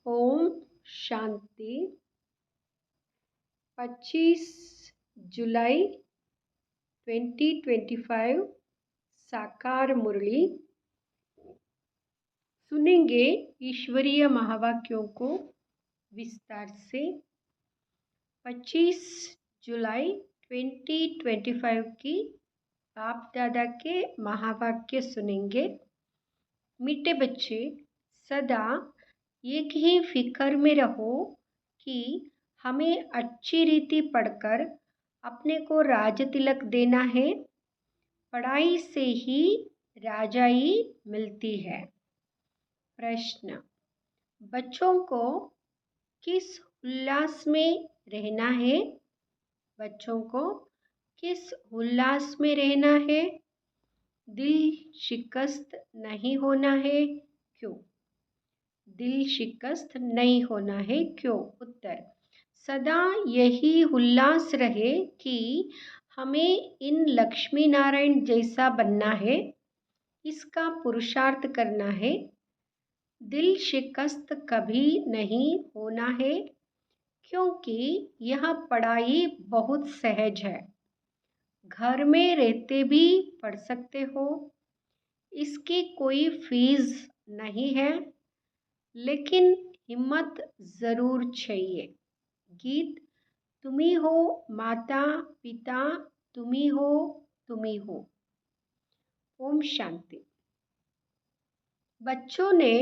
ओम शांति। 25 जुलाई 2025 साकार मुरली। सुनेंगे ईश्वरीय महावाक्यों को विस्तार से। 25 जुलाई 2025 की बाप दादा के महावाक्य सुनेंगे। मीठे बच्चे, सदा एक ही फिक्र में रहो कि हमें अच्छी रीति पढ़कर अपने को राज तिलक देना है। पढ़ाई से ही राजाई मिलती है। प्रश्न: बच्चों को किस उल्लास में रहना है? बच्चों को किस उल्लास में रहना है? दिल शिकस्त नहीं होना है, क्यों? दिल शिकस्त नहीं होना है, क्यों? उत्तर: सदा यही उल्लास रहे कि हमें इन लक्ष्मी नारायण जैसा बनना है, इसका पुरुषार्थ करना है। दिल शिकस्त कभी नहीं होना है, क्योंकि यह पढ़ाई बहुत सहज है। घर में रहते भी पढ़ सकते हो, इसकी कोई फीस नहीं है, लेकिन हिम्मत ज़रूर चाहिए। गीत: तुम्ही हो माता पिता, तुम्ही हो, तुम्ही हो। ओम शांति। बच्चों ने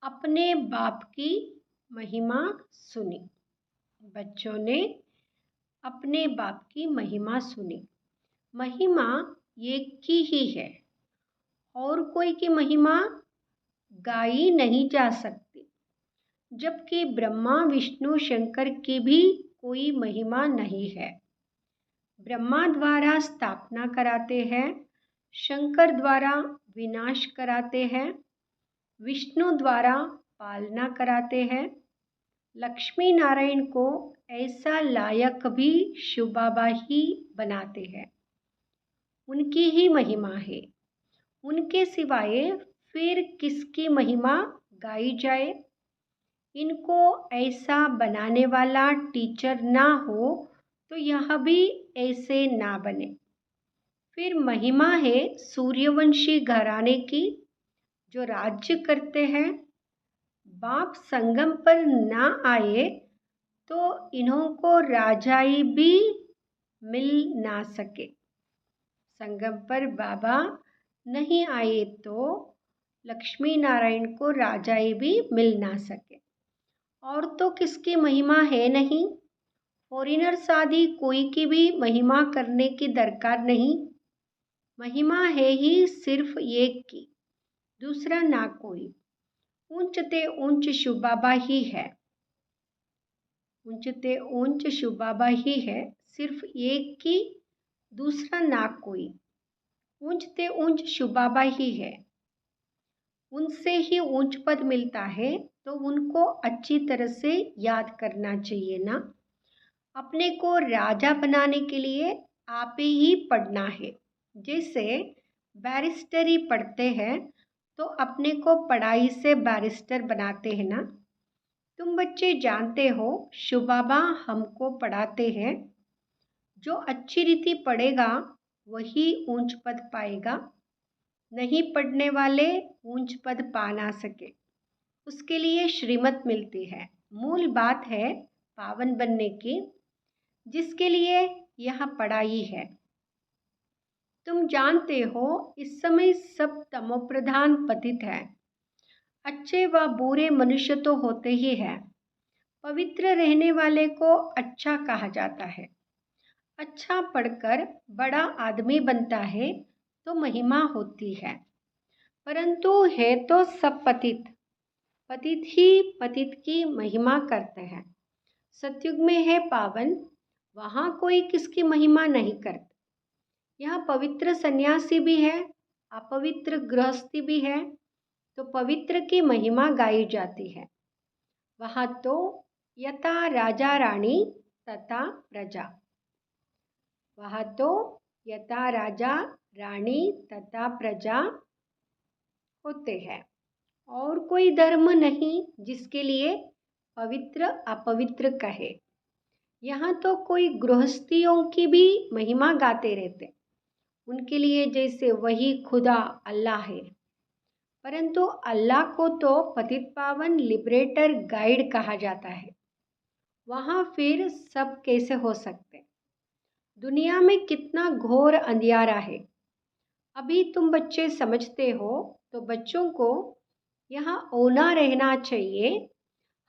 अपने बाप की महिमा सुनी। बच्चों ने अपने बाप की महिमा सुनी। महिमा एक की ही है, और कोई की महिमा गाई नहीं जा सकती, जबकि ब्रह्मा विष्णु शंकर की भी कोई महिमा नहीं है। ब्रह्मा द्वारा स्थापना कराते हैं, शंकर द्वारा विनाश कराते हैं, विष्णु द्वारा पालना कराते हैं। लक्ष्मी नारायण को ऐसा लायक भी शिव बाबा ही बनाते हैं। उनकी ही महिमा है, उनके सिवाय फिर किसकी महिमा गाई जाए? इनको ऐसा बनाने वाला टीचर ना हो तो यह भी ऐसे ना बने। फिर महिमा है सूर्यवंशी घराने की, जो राज्य करते हैं। बाप संगम पर ना आए तो इन्हों को राजाई भी मिल ना सके। संगम पर बाबा नहीं आए तो लक्ष्मी नारायण को राजाई भी मिल ना सके। और तो किसकी महिमा है नहीं। फॉरिनर्स आदि कोई की भी महिमा करने की दरकार नहीं। महिमा है ही सिर्फ एक की, दूसरा ना कोई। ऊंच ते ऊंच शिव बाबा ही है। ऊंच ते ऊंच शिव बाबा ही है, सिर्फ एक की, दूसरा ना कोई। ऊंच ते ऊंच शिव बाबा ही है। उनसे ही ऊंच पद मिलता है, तो उनको अच्छी तरह से याद करना चाहिए ना। अपने को राजा बनाने के लिए आप ही पढ़ना है। जैसे बैरिस्टरी पढ़ते हैं तो अपने को पढ़ाई से बैरिस्टर बनाते हैं ना। तुम बच्चे जानते हो शिव बाबा हमको पढ़ाते हैं। जो अच्छी रीति पढ़ेगा वही ऊंच पद पाएगा। नहीं पढ़ने वाले ऊंच पद पा ना सके, उसके लिए श्रीमत मिलती है। मूल बात है पावन बनने की, जिसके लिए यह पढ़ाई है। तुम जानते हो इस समय सब तमोप्रधान पतित है। अच्छे व बुरे मनुष्य तो होते ही हैं। पवित्र रहने वाले को अच्छा कहा जाता है। अच्छा पढ़कर बड़ा आदमी बनता है तो महिमा होती है, परंतु है तो सब पतित। पतित ही पतित की महिमा करते हैं। सतयुग में है पावन, वहाँ कोई किसकी महिमा नहीं करता। यहाँ पवित्र सन्यासी भी है, अपवित्र गृहस्थी भी है, तो पवित्र की महिमा गाई जाती है। वहाँ तो यथा राजा रानी तथा प्रजा। वहाँ तो यथा राजा रानी तथा प्रजा होते हैं। और कोई धर्म नहीं जिसके लिए पवित्र अपवित्र कहे। यहाँ तो कोई गृहस्थियों की भी महिमा गाते रहते, उनके लिए जैसे वही खुदा अल्लाह है। परंतु अल्लाह को तो पतित पावन लिबरेटर गाइड कहा जाता है। वहाँ फिर सब कैसे हो सकते? दुनिया में कितना घोर अंधियारा है। अभी तुम बच्चे समझते हो तो बच्चों को यहाँ औना रहना चाहिए।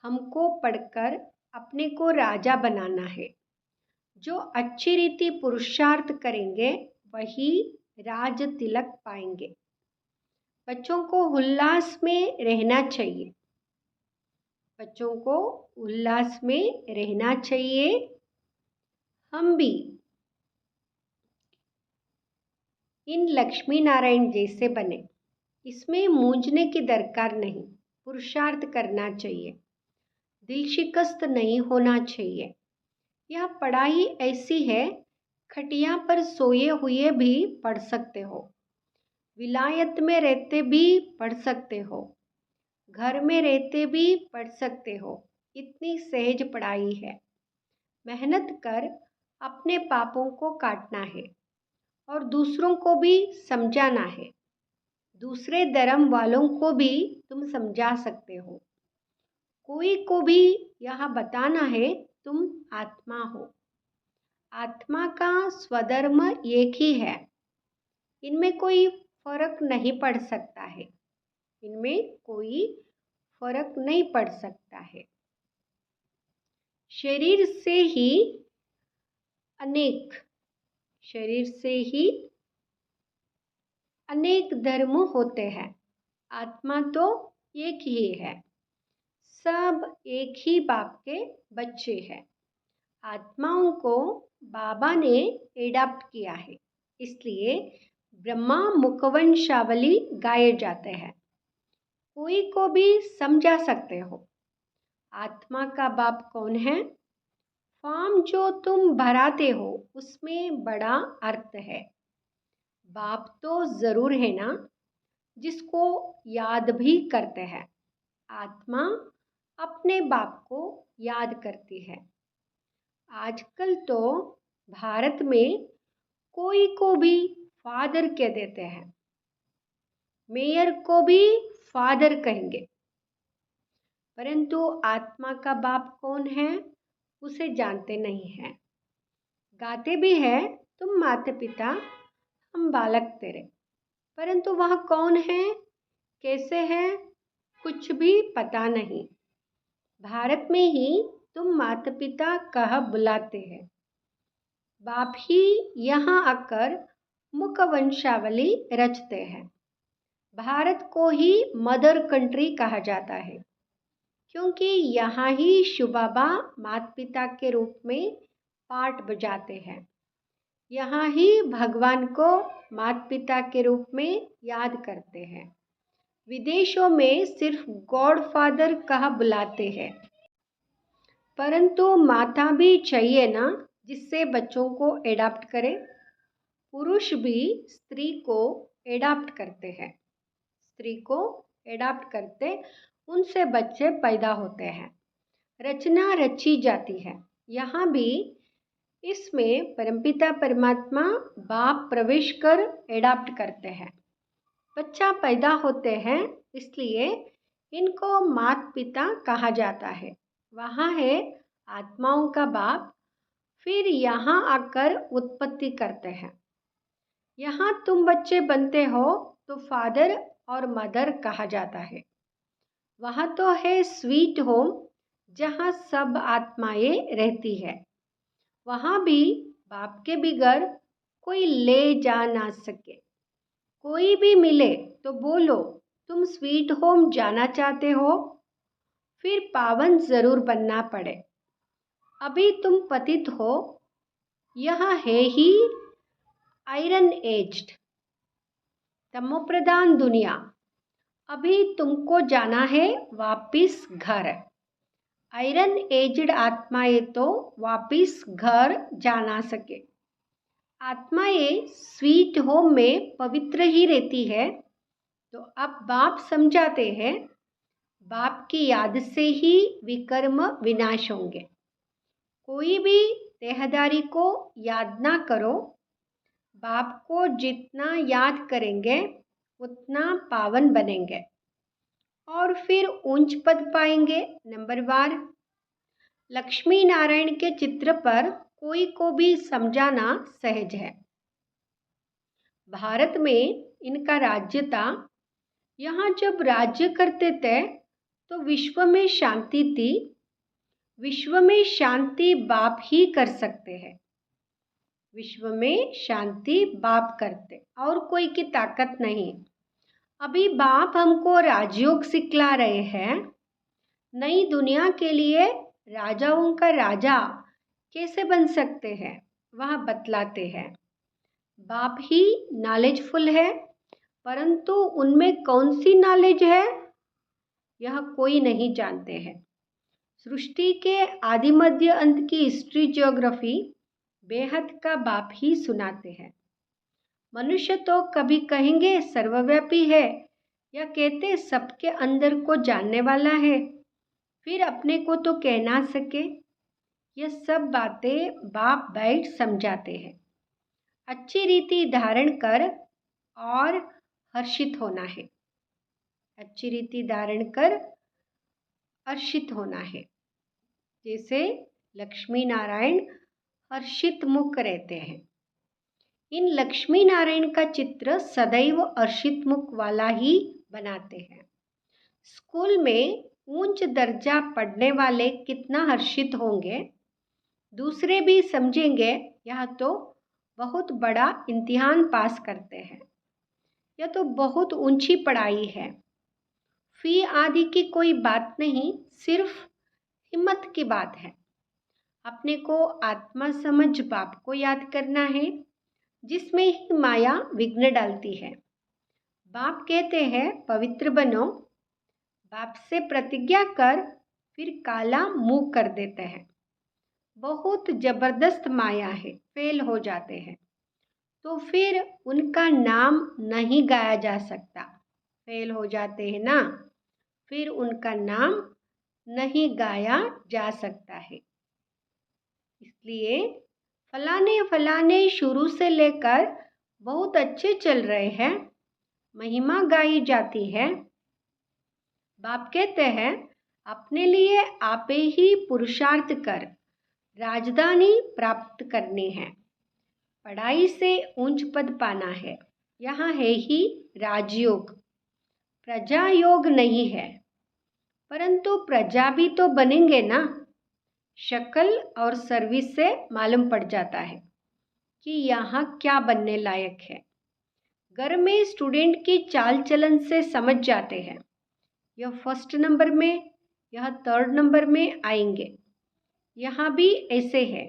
हमको पढ़कर अपने को राजा बनाना है। जो अच्छी रीति पुरुषार्थ करेंगे वही राज तिलक पाएंगे। बच्चों को उल्लास में रहना चाहिए। बच्चों को उल्लास में रहना चाहिए। हम भी इन लक्ष्मी नारायण जैसे बने। इसमें मूंझने की दरकार नहीं। पुरुषार्थ करना चाहिए। दिल शिकस्त नहीं होना चाहिए। यह पढ़ाई ऐसी है, खटिया पर सोए हुए भी पढ़ सकते हो, विलायत में रहते भी पढ़ सकते हो, घर में रहते भी पढ़ सकते हो। इतनी सहज पढ़ाई है। मेहनत कर अपने पापों को काटना है और दूसरों को भी समझाना है। दूसरे धर्म वालों को भी तुम समझा सकते हो। कोई को भी यह बताना है तुम आत्मा हो। आत्मा का स्वधर्म एक ही है। इनमें कोई फर्क नहीं पड़ सकता है। इनमें कोई फर्क नहीं पड़ सकता है। शरीर से ही अनेक धर्म होते हैं। आत्मा तो एक ही है। सब एक ही बाप के बच्चे हैं। आत्माओं को बाबा ने एडॉप्ट किया है, इसलिए ब्रह्मा मुखवंशावली गाए जाते हैं। कोई को भी समझा सकते हो। आत्मा का बाप कौन है? फॉर्म जो तुम भराते हो उसमें बड़ा अर्थ है। बाप तो जरूर है ना, जिसको याद भी करते हैं। आत्मा अपने बाप को याद करती है। आजकल तो भारत में कोई को भी फादर कह देते हैं। मेयर को भी फादर कहेंगे। परंतु आत्मा का बाप कौन है उसे जानते नहीं है। गाते भी है तुम माता पिता हम बालक तेरे, परंतु वह कौन है, कैसे है, कुछ भी पता नहीं। भारत में ही तुम माता पिता कह बुलाते हैं। बाप ही यहाँ आकर मुखवंशावली रचते हैं। भारत को ही मदर कंट्री कहा जाता है, क्योंकि यहाँ ही शिवबाबा माता पिता के रूप में पाठ बजाते हैं। यहाँ ही भगवान को माता पिता के रूप में याद करते हैं। विदेशों में सिर्फ गॉड फादर कह बुलाते हैं। परंतु माता भी चाहिए ना, जिससे बच्चों को एडॉप्ट करे। पुरुष भी स्त्री को एडॉप्ट करते हैं। स्त्री को एडॉप्ट करते, उनसे बच्चे पैदा होते हैं। रचना रची जाती है। यहाँ भी इसमें परमपिता परमात्मा बाप प्रवेश कर एडॉप्ट करते हैं। बच्चा पैदा होते हैं, इसलिए इनको माता पिता कहा जाता है। वहाँ है आत्माओं का बाप, फिर यहाँ आकर उत्पत्ति करते हैं। यहाँ तुम बच्चे बनते हो तो फादर और मदर कहा जाता है। वहाँ तो है स्वीट होम, जहाँ सब आत्माएं रहती है। वहाँ भी बाप के बिगर कोई ले जा ना सके। कोई भी मिले तो बोलो तुम स्वीट होम जाना चाहते हो, फिर पावन जरूर बनना पड़े। अभी तुम पतित हो। यह है ही आयरन एज्ड तमोप्रधान दुनिया। अभी तुमको जाना है वापिस घर। आयरन एज्ड आत्माएं तो वापिस घर जाना सके। आत्माएं स्वीट होम में पवित्र ही रहती है। तो अब बाप समझाते हैं बाप की याद से ही विकर्म विनाश होंगे। कोई भी देहधारी को याद ना करो, बाप को जितना याद करेंगे उतना पावन बनेंगे और फिर ऊंच पद पाएंगे। नंबर 12, लक्ष्मी नारायण के चित्र पर कोई को भी समझाना सहज है। भारत में इनका राज्य था। यहाँ जब राज्य करते थे तो विश्व में शांति थी। विश्व में शांति बाप ही कर सकते हैं। विश्व में शांति बाप करते और कोई की ताकत नहीं। अभी बाप हमको राजयोग सिखला रहे हैं। नई दुनिया के लिए राजाओं का राजा कैसे बन सकते हैं वह बतलाते हैं। बाप ही नॉलेजफुल है, परंतु उनमें कौन सी नॉलेज है यह कोई नहीं जानते हैं। सृष्टि के आदि मध्य अंत की हिस्ट्री ज्योग्राफी बेहद का बाप ही सुनाते हैं। मनुष्य तो कभी कहेंगे सर्वव्यापी है या कहते सबके अंदर को जानने वाला है, फिर अपने को तो कह ना सके। यह सब बातें बाप बैठ समझाते हैं। अच्छी रीति धारण कर और हर्षित होना है। अच्छी रीति धारण कर हर्षित होना है। जैसे लक्ष्मी नारायण हर्षित मुख रहते हैं। इन लक्ष्मी नारायण का चित्र सदैव हर्षित मुख वाला ही बनाते हैं। स्कूल में उच्च दर्जा पढ़ने वाले कितना हर्षित होंगे, दूसरे भी समझेंगे यह तो बहुत बड़ा इम्तिहान पास करते हैं, यह तो बहुत ऊंची पढ़ाई है। फी आदि की कोई बात नहीं, सिर्फ हिम्मत की बात है। अपने को आत्मा समझ बाप को याद करना है, जिसमें ही माया विघ्न डालती है। बाप कहते हैं पवित्र बनो, बाप से प्रतिज्ञा कर, फिर काला मुंह कर देते हैं। बहुत जबरदस्त माया है, फेल हो जाते हैं तो फिर उनका नाम नहीं गाया जा सकता। फेल हो जाते हैं ना, फिर उनका नाम नहीं गाया जा सकता है। इसलिए फलाने फलाने शुरू से लेकर बहुत अच्छे चल रहे हैं, महिमा गाई जाती है। बाप कहते हैं अपने लिए आपे ही पुरुषार्थ कर राजधानी प्राप्त करनी है। पढ़ाई से ऊंच पद पाना है। यहाँ है ही राजयोग, प्रजा योग नहीं है। परंतु प्रजा भी तो बनेंगे ना। शक्ल और सर्विस से मालूम पड़ जाता है कि यहाँ क्या बनने लायक है। घर में स्टूडेंट की चाल चलन से समझ जाते हैं, यह फर्स्ट नंबर में, यह थर्ड नंबर में आएंगे। यहाँ भी ऐसे है।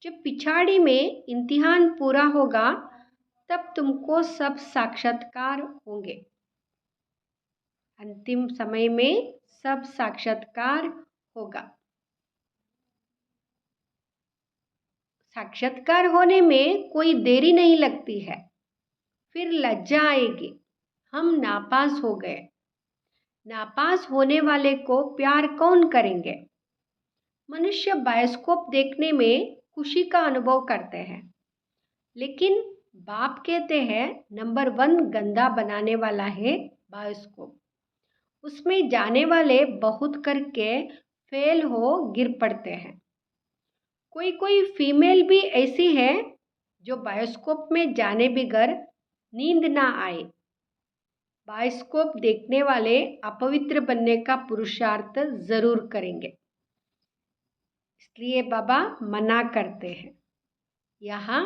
जब पिछाड़ी में इम्तिहान पूरा होगा तब तुमको सब साक्षात्कार होंगे। अंतिम समय में सब साक्षात्कार होगा। साक्षात्कार होने में कोई देरी नहीं लगती है। फिर लज्जा आएगी, हम नापास हो गए। नापास होने वाले को प्यार कौन करेंगे। मनुष्य बायोस्कोप देखने में खुशी का अनुभव करते हैं, लेकिन बाप कहते हैं नंबर 1 गंदा बनाने वाला है बायोस्कोप। उसमें जाने वाले बहुत करके फेल हो गिर पड़ते हैं। कोई कोई फीमेल भी ऐसी है जो बायोस्कोप में जाने बगैर नींद ना आए। बायोस्कोप देखने वाले अपवित्र बनने का पुरुषार्थ जरूर करेंगे। इसलिए बाबा मना करते हैं। यहाँ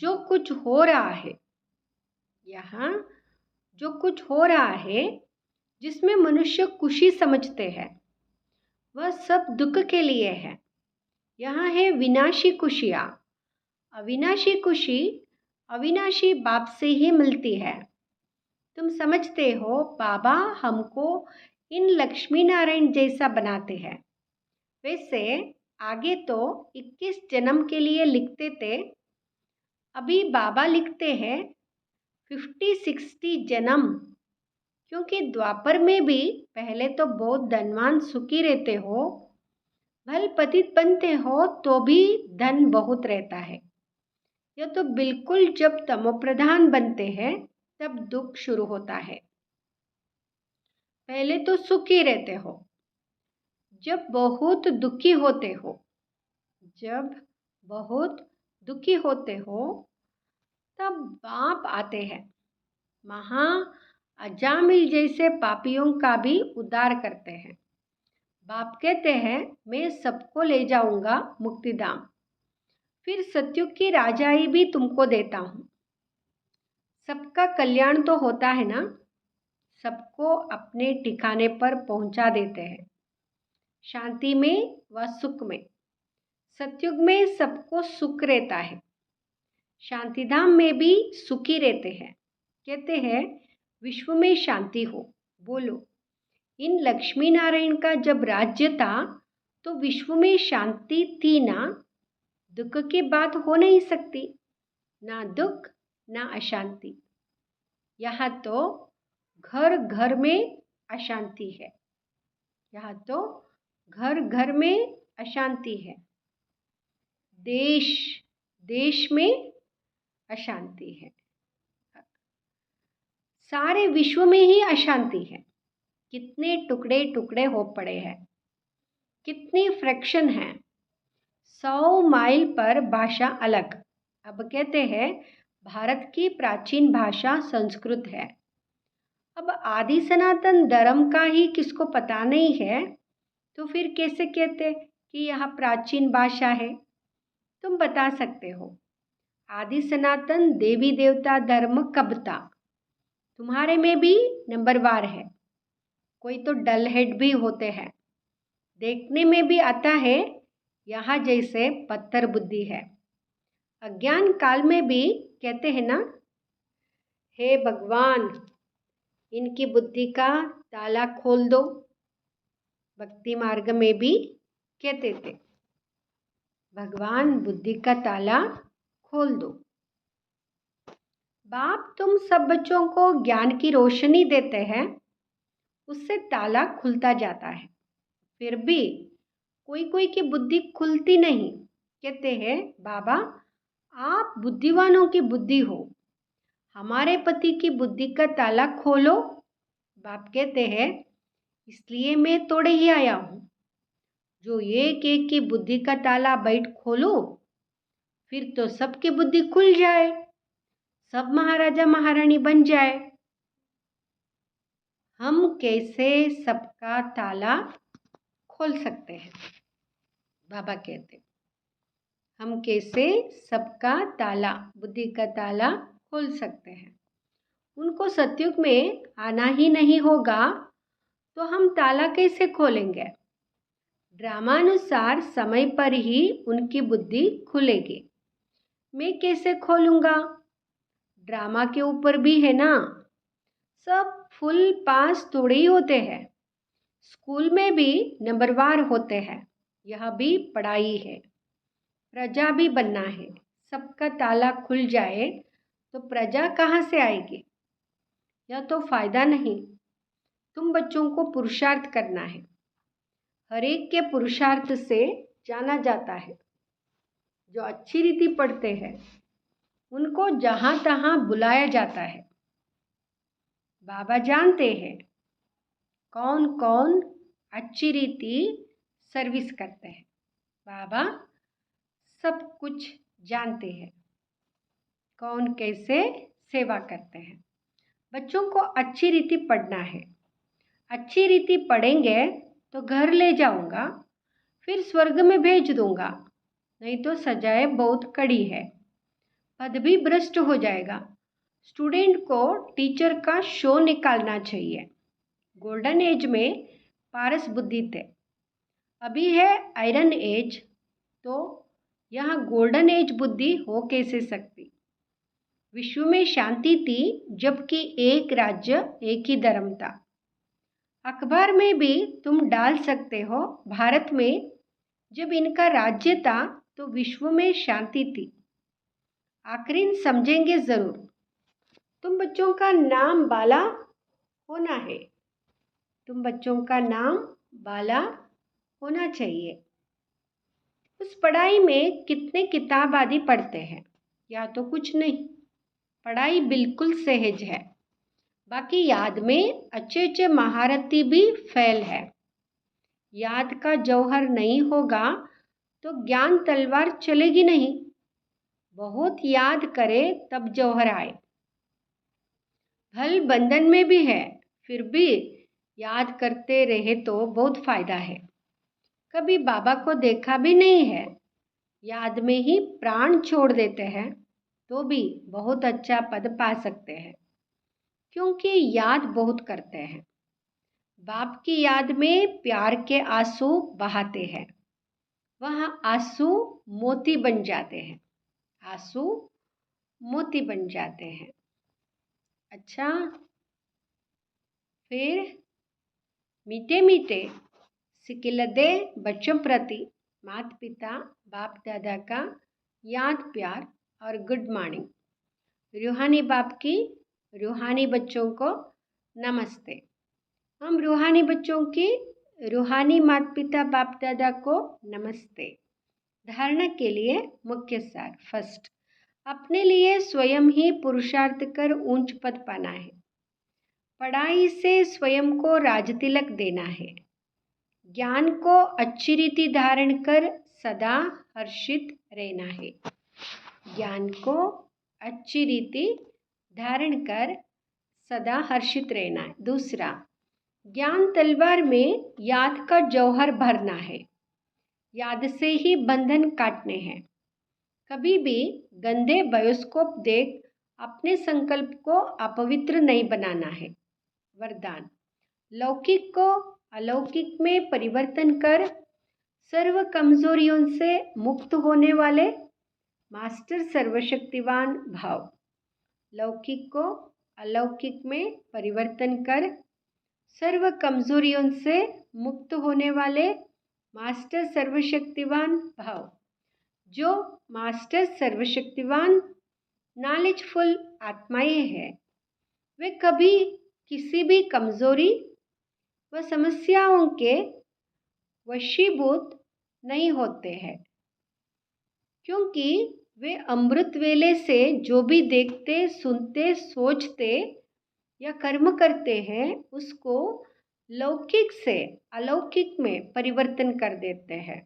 जो कुछ हो रहा है, यहाँ जो कुछ हो रहा है जिसमें मनुष्य खुशी समझते हैं, वह सब दुख के लिए है। यहाँ है विनाशी खुशियाँ। अविनाशी खुशी अविनाशी बाप से ही मिलती है। तुम समझते हो बाबा हमको इन लक्ष्मी नारायण जैसा बनाते हैं। वैसे आगे तो 21 जन्म के लिए लिखते थे, अभी बाबा लिखते हैं 50-60 जन्म, क्योंकि द्वापर में भी पहले तो बहुत धनवान सुखी रहते हो, भल पतित बनते हो तो भी धन बहुत रहता है। यह तो बिल्कुल जब तमोप्रधान बनते हैं तब दुख शुरू होता है। पहले तो सुखी रहते हो, जब बहुत दुखी होते हो, जब बहुत दुखी होते हो तब बाप आते हैं, महा अजामिल जैसे पापियों का भी उद्धार करते हैं। बाप कहते हैं मैं सबको ले जाऊंगा मुक्तिधाम, फिर सत्युग की राजाई भी तुमको देता हूँ। सबका कल्याण तो होता है ना, सबको अपने ठिकाने पर पहुंचा देते हैं, शांति में व सुख में। सत्युग में सबको सुख रहता है, शांतिधाम में भी सुखी रहते हैं। कहते हैं विश्व में शांति हो। बोलो, इन लक्ष्मी नारायण का जब राज्य था तो विश्व में शांति थी ना? दुख की बात हो नहीं सकती, ना दुख ना अशांति। यहाँ तो घर घर में अशांति है, यहाँ तो घर घर में अशांति है, देश देश में अशांति है, सारे विश्व में ही अशांति है। कितने टुकड़े टुकड़े हो पड़े हैं, कितनी फ्रैक्शन है। 100 माइल पर भाषा अलग। अब कहते हैं भारत की प्राचीन भाषा संस्कृत है। अब आदि सनातन धर्म का ही किसको पता नहीं है तो फिर कैसे कहते कि यह प्राचीन भाषा है? तुम बता सकते हो आदि सनातन देवी देवता धर्म कब था? तुम्हारे में भी नंबरवार है, कोई तो डल हेड भी होते हैं, देखने में भी आता है यहाँ जैसे पत्थर बुद्धि है। अज्ञान काल में भी कहते हैं ना, हे भगवान इनकी बुद्धि का ताला खोल दो। भक्ति मार्ग में भी कहते थे भगवान बुद्धि का ताला खोल दो। बाप तुम सब बच्चों को ज्ञान की रोशनी देते हैं, उससे ताला खुलता जाता है, फिर भी कोई कोई की बुद्धि खुलती नहीं। कहते हैं बाबा आप बुद्धिवानों की बुद्धि हो, हमारे पति की बुद्धि का ताला खोलो। बाप कहते हैं इसलिए मैं तोड़े ही आया हूँ, जो एक एक की बुद्धि का ताला बैठ खोलो फिर तो सबकी बुद्धि खुल जाए, सब महाराजा महारानी बन जाए। हम कैसे सबका ताला खोल सकते हैं? बाबा कहते हम कैसे सबका ताला, बुद्धि का ताला खोल सकते हैं? उनको सतयुग में आना ही नहीं होगा तो हम ताला कैसे खोलेंगे? ड्रामानुसार समय पर ही उनकी बुद्धि खुलेगी। मैं कैसे खोलूँगा? ड्रामा के ऊपर भी है ना, सब फुल पास थोड़े ही होते हैं। स्कूल में भी नंबरवार होते हैं, यह भी पढ़ाई है, प्रजा भी बनना है। सबका ताला खुल जाए तो प्रजा कहाँ से आएगी? यह तो फायदा नहीं। तुम बच्चों को पुरुषार्थ करना है, हर एक के पुरुषार्थ से जाना जाता है। जो अच्छी रीति पढ़ते हैं उनको जहाँ तहाँ बुलाया जाता है। बाबा जानते हैं कौन कौन अच्छी रीति सर्विस करते हैं। बाबा सब कुछ जानते हैं, कौन कैसे सेवा करते हैं। बच्चों को अच्छी रीति पढ़ना है, अच्छी रीति पढ़ेंगे तो घर ले जाऊंगा, फिर स्वर्ग में भेज दूंगा, नहीं तो सजाए बहुत कड़ी है, पद भी भ्रष्ट हो जाएगा। स्टूडेंट को टीचर का शो निकालना चाहिए। गोल्डन एज में पारस बुद्धि थे, अभी है आयरन एज, तो यहाँ गोल्डन एज बुद्धि हो कैसे सकती? विश्व में शांति थी जबकि एक राज्य एक ही धर्म था। अखबार में भी तुम डाल सकते हो, भारत में जब इनका राज्य था तो विश्व में शांति थी। आखिरी समझेंगे ज़रूर। तुम बच्चों का नाम बाला होना है। तुम बच्चों का नाम बाला होना चाहिए। उस पढ़ाई में कितने किताब आदि पढ़ते हैं? या तो कुछ नहीं, पढ़ाई बिल्कुल सहज है। बाकी याद में अच्छे अच्छे महारथी भी फेल है। याद का जौहर नहीं होगा तो ज्ञान तलवार चलेगी नहीं। बहुत याद करे तब जौहर आए। फल बंधन में भी है, फिर भी याद करते रहे तो बहुत फायदा है। कभी बाबा को देखा भी नहीं है, याद में ही प्राण छोड़ देते हैं तो भी बहुत अच्छा पद पा सकते हैं, क्योंकि याद बहुत करते हैं। बाप की याद में प्यार के आंसू बहाते हैं, वह आंसू मोती बन जाते हैं। आंसू मोती बन जाते हैं। अच्छा, फिर मीठे मीठे सिकिलदे बच्चों प्रति माता पिता बाप दादा का याद प्यार और गुड मॉर्निंग। रूहानी बाप की रूहानी बच्चों को नमस्ते। हम रूहानी बच्चों की रूहानी माता पिता बाप दादा को नमस्ते। धारणा के लिए मुख्य सार। फर्स्ट, अपने लिए स्वयं ही पुरुषार्थ कर ऊंच पद पाना है। पढ़ाई से स्वयं को राजतिलक देना है। ज्ञान को अच्छी रीति धारण कर सदा हर्षित रहना है। ज्ञान को अच्छी रीति धारण कर सदा हर्षित रहना है। दूसरा, ज्ञान तलवार में याद का जौहर भरना है। याद से ही बंधन काटने हैं। कभी भी गंदे बायोस्कोप देख अपने संकल्प को अपवित्र नहीं बनाना है। वरदान, लौकिक को अलौकिक में परिवर्तन कर सर्व कमजोरियों से मुक्त होने वाले मास्टर सर्वशक्तिवान भाव। लौकिक को अलौकिक में परिवर्तन कर सर्व कमजोरियों से मुक्त होने वाले मास्टर सर्वशक्तिवान भाव। जो मास्टर सर्वशक्तिवान नॉलेजफुल आत्माएं हैं, वे कभी किसी भी कमजोरी व समस्याओं के वशीभूत नहीं होते हैं, क्योंकि वे अमृत वेले से जो भी देखते, सुनते, सोचते या कर्म करते हैं उसको लौकिक से अलौकिक में परिवर्तन कर देते हैं।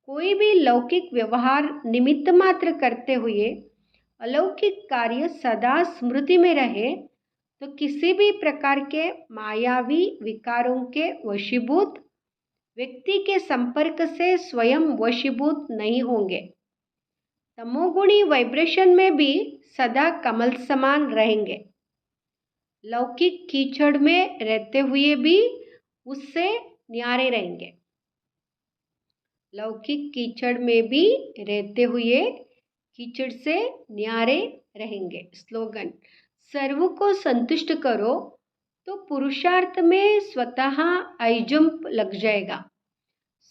कोई भी लौकिक व्यवहार निमित्त मात्र करते हुए अलौकिक कार्य सदा स्मृति में रहे तो किसी भी प्रकार के मायावी विकारों के वशीभूत व्यक्ति के संपर्क से स्वयं वशीभूत नहीं होंगे। तमोगुणी वाइब्रेशन में भी सदा कमल समान रहेंगे। लौकिक कीचड़ में रहते हुए भी उससे न्यारे रहेंगे। लौकिक कीचड़ में भी रहते हुए कीचड़ से न्यारे रहेंगे। स्लोगन, सर्व को संतुष्ट करो तो पुरुषार्थ में स्वतः हाई जंप लग जाएगा।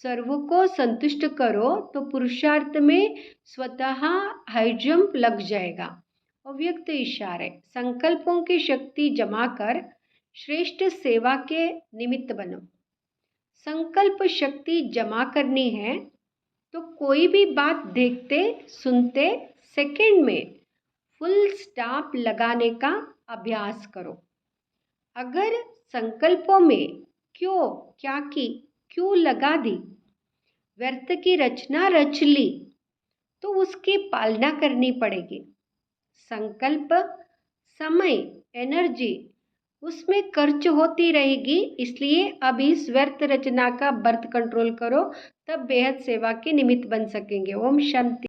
सर्व को संतुष्ट करो तो पुरुषार्थ में स्वतः हाई जंप लग जाएगा। अव्यक्त इशारे, संकल्पों की शक्ति जमा कर श्रेष्ठ सेवा के निमित्त बनो। संकल्प शक्ति जमा करनी है तो कोई भी बात देखते सुनते सेकंड में फुल स्टॉप लगाने का अभ्यास करो। अगर संकल्पों में क्यों, क्या की, क्यों लगा दी, व्यर्थ की रचना रच ली तो उसकी पालना करनी पड़ेगी। संकल्प, समय, एनर्जी उसमें खर्च होती रहेगी, इसलिए अब इस व्यर्थ रचना का बर्थ कंट्रोल करो, तब बेहद सेवा के निमित्त बन सकेंगे। ओम शांति।